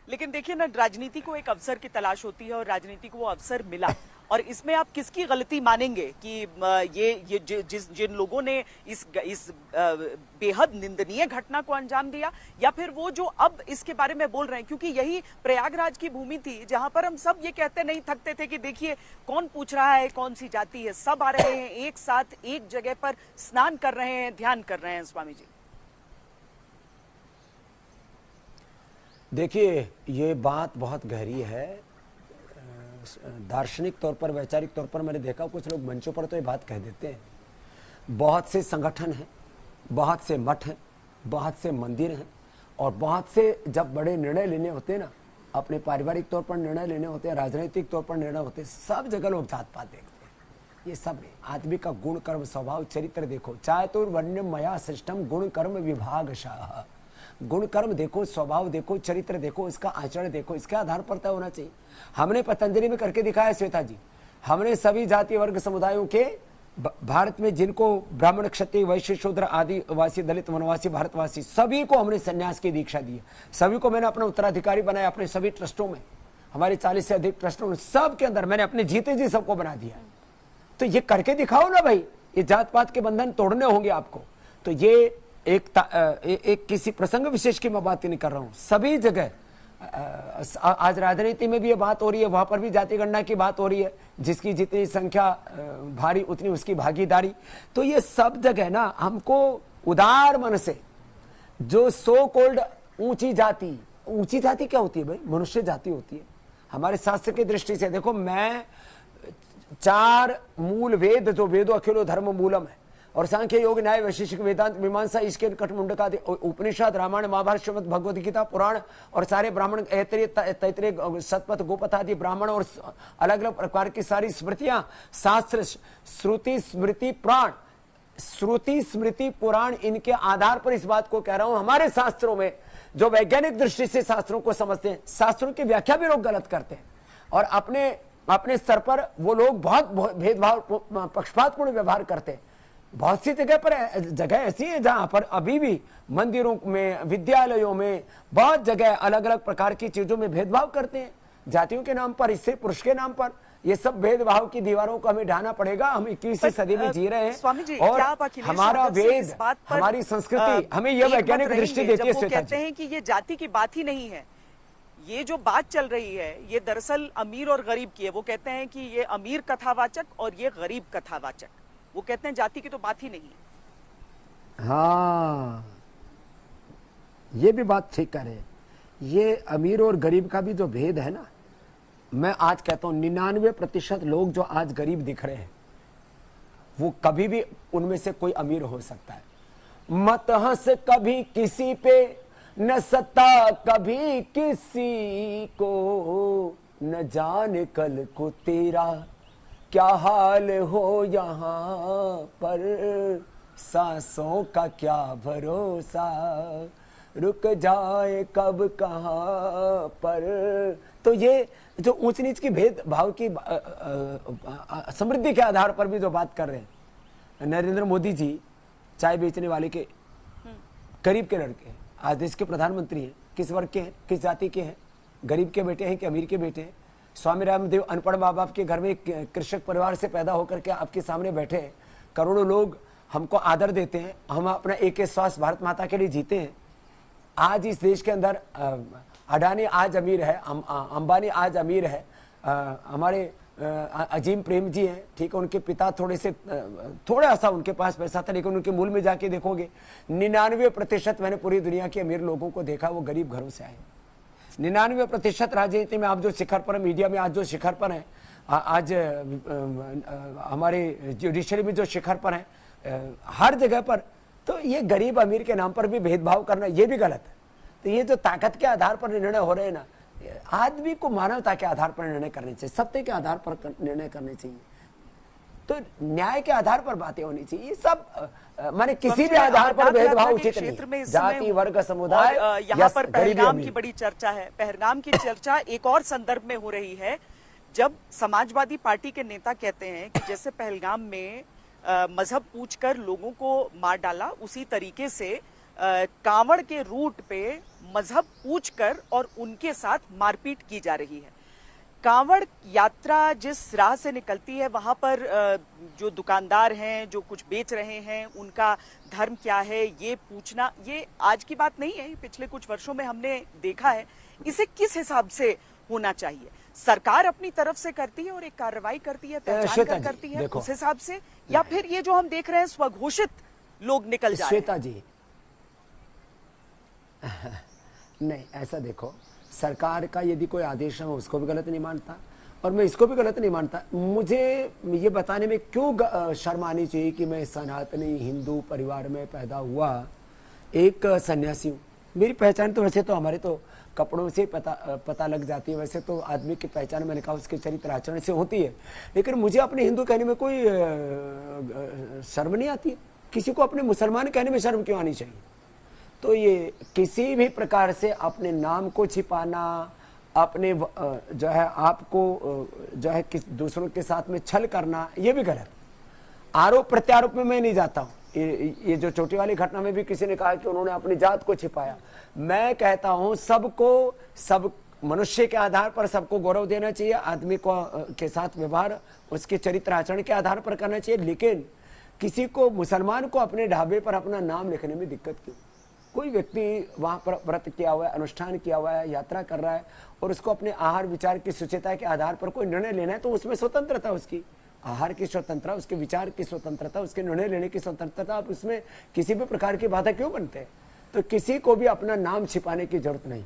लेकिन देखिए ना, राजनीति को एक अवसर की तलाश होती है और राजनीति को वो अवसर मिला। और इसमें आप किसकी गलती मानेंगे कि ये जिन लोगों ने इस बेहद निंदनीय घटना को अंजाम दिया, या फिर वो जो अब इसके बारे में बोल रहे हैं? क्योंकि यही प्रयागराज की भूमि थी जहां पर हम सब ये कहते नहीं थकते थे कि देखिए कौन पूछ रहा है कौन सी जाति है, सब आ रहे हैं एक साथ एक जगह पर स्नान कर रहे हैं, ध्यान कर रहे हैं। स्वामी जी देखिए, ये बात बहुत गहरी है। दार्शनिक तौर पर, वैचारिक तौर पर मैंने देखा कुछ लोग मंचों पर तो ये बात कह देते हैं। बहुत से संगठन हैं, बहुत से मठ हैं, बहुत से मंदिर हैं, और बहुत से जब बड़े निर्णय लेने होते हैं ना, अपने पारिवारिक तौर पर निर्णय लेने होते हैं, राजनीतिक तौर पर निर्णय होते हैं, सब जगह लोग जात पात देखते हैं। ये सब नहीं, आदमी का गुण कर्म स्वभाव चरित्र देखो। चातुर्वर्ण्यम मया सृष्टम गुण कर्म विभागशः। गुण कर्म देखो, स्वभाव देखो, चरित्र देखो, इसका आचरण देखो, इसके आधार पर तय होना चाहिए। हमने पतंजलि में करके दिखाया श्वेता जी, हमने सभी जाति वर्ग समुदायों के भारत में जिनको ब्राह्मण क्षत्रिय वैश्य शूद्र आदिवासी दलित वनवासी भारतवासी सभी को हमने संन्यास की दीक्षा दी है। सभी को मैंने अपना उत्तराधिकारी बनाया। अपने सभी ट्रस्टों में, हमारे 40 से अधिक ट्रस्टों में, सब के अंदर मैंने अपने जीते जी सबको बना दिया। तो ये करके दिखाओ ना भाई, ये जात पात के बंधन तोड़ने होंगे आपको। तो ये एक किसी प्रसंग विशेष की मैं बात नहीं कर रहा हूं, सभी जगह आज राजनीति में भी ये बात हो रही है, वहां पर भी जाति गणना की बात हो रही है, जिसकी जितनी संख्या भारी उतनी उसकी भागीदारी। तो ये सब जगह ना हमको उदार मन से, जो सो कोल्ड ऊंची जाति क्या होती है भाई? मनुष्य जाति होती है। हमारे शास्त्र की दृष्टि से देखो, मैं 4 मूल वेद, जो वेदो अखिलो धर्म मूलम है, और सांख्य योग न्याय वैशेषिक वेदांत मीमांसा इसके कटमुंडक आदि उपनिषद रामायण महाभारत श्रीमद् भगवद गीता पुराण और सारे ब्राह्मण तैतरीय सतपथ गोपथ आदि ब्राह्मण और अलग अलग प्रकार की सारी स्मृतियां, शास्त्र, श्रुति स्मृति पुराण, श्रुति स्मृति पुराण, इनके आधार पर इस बात को कह रहा हूं। हमारे शास्त्रों में जो वैज्ञानिक दृष्टि से शास्त्रों को समझते हैं, शास्त्रों की व्याख्या भी लोग गलत करते हैं, और अपने स्तर पर वो लोग बहुत भेदभाव पक्षपातपूर्ण व्यवहार करते हैं। बहुत सी जगह ऐसी है जहां पर अभी भी मंदिरों में, विद्यालयों में, बहुत जगह अलग अलग प्रकार की चीजों में भेदभाव करते हैं, जातियों के नाम पर, स्त्री पुरुष के नाम पर। ये सब भेदभाव की दीवारों को हमें ढाना पड़ेगा। हम 21वीं सदी में जी रहे हैं, और हमारा वेद, हमारी संस्कृति हमें यह वैज्ञानिक दृष्टि देती है। वो कहते हैं कि ये जाति की बात ही नहीं है, ये जो बात चल रही है ये दरअसल अमीर और गरीब की है। वो कहते हैं कि ये अमीर कथावाचक और ये गरीब कथावाचक, वो कहते हैं जाति की तो बात ही नहीं है। हाँ, ये भी बात ठीक कह रहे हैं। ये अमीर और गरीब का भी जो भेद है ना, मैं आज कहता हूं 99% लोग जो आज गरीब दिख रहे हैं, वो कभी भी उनमें से कोई अमीर हो सकता है। मत हंस कभी किसी पे, न सता कभी किसी को, न जाने कल को तेरा क्या हाल हो यहाँ पर, सांसों का क्या भरोसा, रुक जाए कब कहाँ पर। तो ये जो ऊंच नीच की भेदभाव की समृद्धि के आधार पर भी जो बात कर रहे हैं नरेंद्र मोदी जी, चाय बेचने वाले के गरीब के लड़के, आज देश के प्रधानमंत्री हैं, किस वर्ग के हैं, किस जाति के हैं, गरीब के बेटे हैं कि अमीर के बेटे हैं? स्वामी रामदेव अनपढ़ माँ बाप के घर में कृषक परिवार से पैदा होकर के आपके सामने बैठे हैं। करोड़ों लोग हमको आदर देते हैं, हम अपना एक श्वास भारत माता के लिए जीते हैं। आज इस देश के अंदर अडानी आज अमीर है, अंबानी आज अमीर है, हमारे अजीम प्रेम जी हैं, ठीक है, उनके पिता थोड़ा सा उनके पास पैसा था, लेकिन उनके मूल में जाके देखोगे 99% मैंने पूरी दुनिया के अमीर लोगों को देखा, वो गरीब घरों से आए। 99% राजनीति में आप जो शिखर पर, मीडिया में आज जो शिखर पर है, आज हमारे जुडिशरी में जो शिखर पर है, हर जगह पर, तो ये गरीब अमीर के नाम पर भी भेदभाव करना ये भी गलत है। तो ये जो ताकत के आधार पर निर्णय हो रहे हैं ना, आदमी को मानवता के आधार पर निर्णय करने चाहिए, सत्य के आधार पर निर्णय करने चाहिए, तो न्याय के आधार पर बातें होनी चाहिए। सब माने किसी भी आधार पर भेदभाव उचित नहीं, जाति वर्ग समुदाय। यहाँ पर पहलगाम की बड़ी चर्चा है। पहलगाम की चर्चा एक और संदर्भ में हो रही है, जब समाजवादी पार्टी के नेता कहते हैं कि जैसे पहलगाम में मजहब पूछकर लोगों को मार डाला, उसी तरीके से कांवड़ के रूट पे मजहब पूछकर और उनके साथ मारपीट की जा रही है। कांवड़ यात्रा जिस राह से निकलती है वहां पर जो दुकानदार हैं, जो कुछ बेच रहे हैं, उनका धर्म क्या है ये पूछना, ये आज की बात नहीं है, पिछले कुछ वर्षों में हमने देखा है। इसे किस हिसाब से होना चाहिए? सरकार अपनी तरफ से करती है और एक कार्रवाई करती है, पहचान कर करती है उस हिसाब से, या फिर ये जो हम देख रहे हैं स्वघोषित लोग निकल जा रहे हैं? श्वेता जी नहीं, ऐसा देखो, सरकार का यदि कोई आदेश है मैं उसको भी गलत नहीं मानता और मैं इसको भी गलत नहीं मानता। मुझे ये बताने में क्यों शर्म आनी चाहिए कि मैं सनातनी हिंदू परिवार में पैदा हुआ एक सन्यासी हूँ। मेरी पहचान तो वैसे तो हमारे तो कपड़ों से पता लग जाती है, वैसे तो आदमी की पहचान मैंने कहा उसके चरित्र आचरण से होती है, लेकिन मुझे अपने हिंदू कहने में कोई शर्म नहीं आती है। किसी को अपने मुसलमान कहने में शर्म क्यों आनी चाहिए? तो ये किसी भी प्रकार से अपने नाम को छिपाना, अपने जो है आपको जो है दूसरों के साथ में छल करना, ये भी गलत। आरोप प्रत्यारोप में मैं नहीं जाता हूँ। ये जो चोटी वाली घटना में भी किसी ने कहा कि उन्होंने अपनी जात को छिपाया। मैं कहता हूँ सबको, सब मनुष्य के आधार पर सबको गौरव देना चाहिए, आदमी को के साथ व्यवहार उसके चरित्र आचरण के आधार पर करना चाहिए, लेकिन किसी को, मुसलमान को अपने ढाबे पर अपना नाम लिखने में दिक्कत क्यों? कोई व्यक्ति वहां पर व्रत किया हुआ है, अनुष्ठान किया हुआ है, यात्रा कर रहा है और उसको अपने आहार विचार की शुचिता के आधार पर कोई निर्णय लेना है तो उसमें स्वतंत्रता, उसकी आहार की स्वतंत्रता, उसके विचार की स्वतंत्रता, उसके निर्णय लेने की स्वतंत्रता, आप उसमें किसी भी प्रकार की बाधा क्यों बनते हैं? तो किसी को भी अपना नाम छिपाने की जरूरत नहीं।